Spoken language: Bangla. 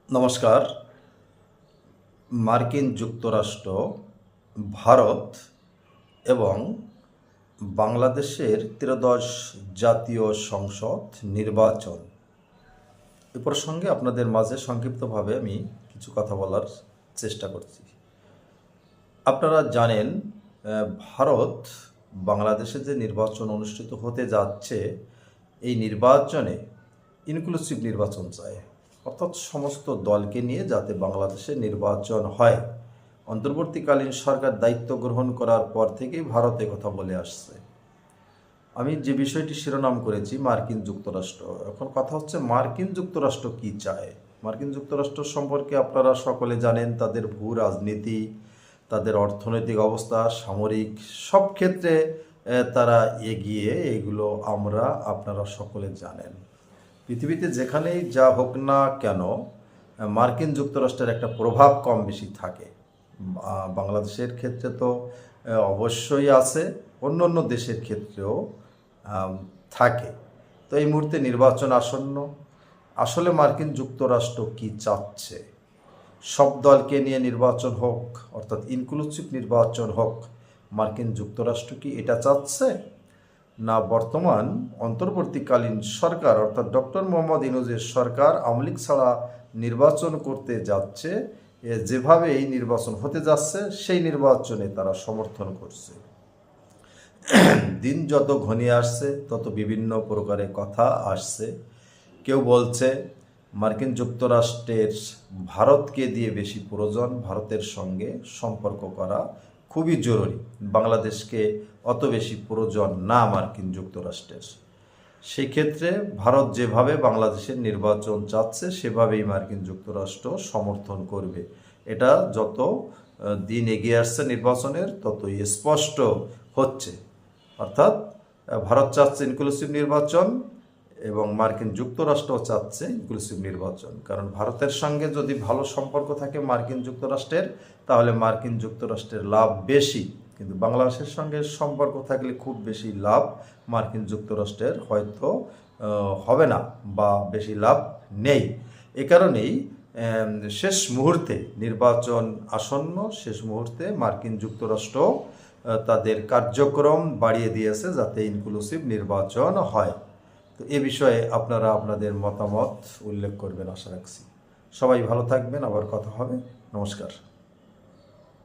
নমস্কার। মার্কিন যুক্তরাষ্ট্র, ভারত এবং বাংলাদেশের ত্রয়োদশ জাতীয় সংসদ নির্বাচন এ প্রসঙ্গে আপনাদের মাঝে সংক্ষিপ্তভাবে আমি কিছু কথা বলার চেষ্টা করছি। আপনারা জানেন, ভারত বাংলাদেশে যে নির্বাচন অনুষ্ঠিত হতে যাচ্ছে, এই নির্বাচনে ইনক্লুসিভ নির্বাচন চায়, অর্থাৎ সমস্ত দলকে নিয়ে যাতে বাংলাদেশে নির্বাচন হয়। অন্তর্বর্তীকালীন সরকার দায়িত্ব গ্রহণ করার পর থেকেই ভারত কথা বলে আসছে। আমি যে বিষয়টি শিরোনাম করেছি মার্কিন যুক্তরাষ্ট্র, এখন কথা হচ্ছে মার্কিন যুক্তরাষ্ট্র কি চায়। মার্কিন যুক্তরাষ্ট্র সম্পর্কে আপনারা সকলে জানেন, তাদের ভূ রাজনীতি, তাদের অর্থনৈতিক অবস্থা, সামরিক সব ক্ষেত্রে তারা এগিয়ে, এগুলো আপনারা সকলে জানেন। পৃথিবীতে যেখানেই যা হোক না কেন, মার্কিন যুক্তরাষ্ট্রের একটা প্রভাব কম বেশি থাকে। বাংলাদেশের ক্ষেত্রে তো অবশ্যই আছে, অন্য অন্য দেশের ক্ষেত্রেও থাকে। তো এই মুহূর্তে নির্বাচন আসন্ন। আসলে মার্কিন যুক্তরাষ্ট্র কি চাচ্ছে? সব দলকে নিয়ে নির্বাচন হোক, অর্থাৎ ইনক্লুসিভ নির্বাচন হোক, মার্কিন যুক্তরাষ্ট্র কি এটা চাচ্ছে? না বর্তমান অন্তর্বর্তীকালীন সরকার অর্থাৎ ডক্টর মোহাম্মদ ইউনূসের সরকার আওয়ামী লীগ ছাড়া নির্বাচন করতে যাচ্ছে, যেভাবে এই নির্বাচন হতে যাচ্ছে সেই নির্বাচনে তারা সমর্থন করছে। দিন যত ঘনিয়ে আসছে তত বিভিন্ন প্রকারের কথা আসছে। কেউ বলছে মার্কিন যুক্তরাষ্ট্রের ভারতকে দিয়ে বেশি প্রয়োজন, ভারতের সঙ্গে সম্পর্ক করা খুবই জরুরি, বাংলাদেশকে অত বেশি প্রয়োজন না মার্কিন যুক্তরাষ্ট্রের। সেই ক্ষেত্রে ভারত যেভাবে বাংলাদেশের নির্বাচন চাচ্ছে সেভাবেই মার্কিন যুক্তরাষ্ট্র সমর্থন করবে। এটা যত দিন এগিয়ে আসছে নির্বাচনের ততই স্পষ্ট হচ্ছে। অর্থাৎ ভারত চাচ্ছে ইনক্লুসিভ নির্বাচন এবং মার্কিন যুক্তরাষ্ট্র চাচ্ছে ইনক্লুসিভ নির্বাচন। কারণ ভারতের সঙ্গে যদি ভালো সম্পর্ক থাকে মার্কিন যুক্তরাষ্ট্রের, তাহলে মার্কিন যুক্তরাষ্ট্রের লাভ বেশি, কিন্তু বাংলাদেশের সঙ্গে সম্পর্ক থাকলে খুব বেশি লাভ মার্কিন যুক্তরাষ্ট্রের হয়তো হবে না বা বেশি লাভ নেই। এ কারণেই শেষ মুহূর্তে নির্বাচন আসন্ন, শেষ মুহূর্তে মার্কিন যুক্তরাষ্ট্র তাদের কার্যক্রম বাড়িয়ে দিয়েছে যাতে ইনক্লুসিভ নির্বাচন হয়। তো এ বিষয়ে আপনারা আপনাদের মতামত উল্লেখ করবেন আশা রাখছি। সবাই ভালো থাকবেন, আবার কথা হবে। নমস্কার।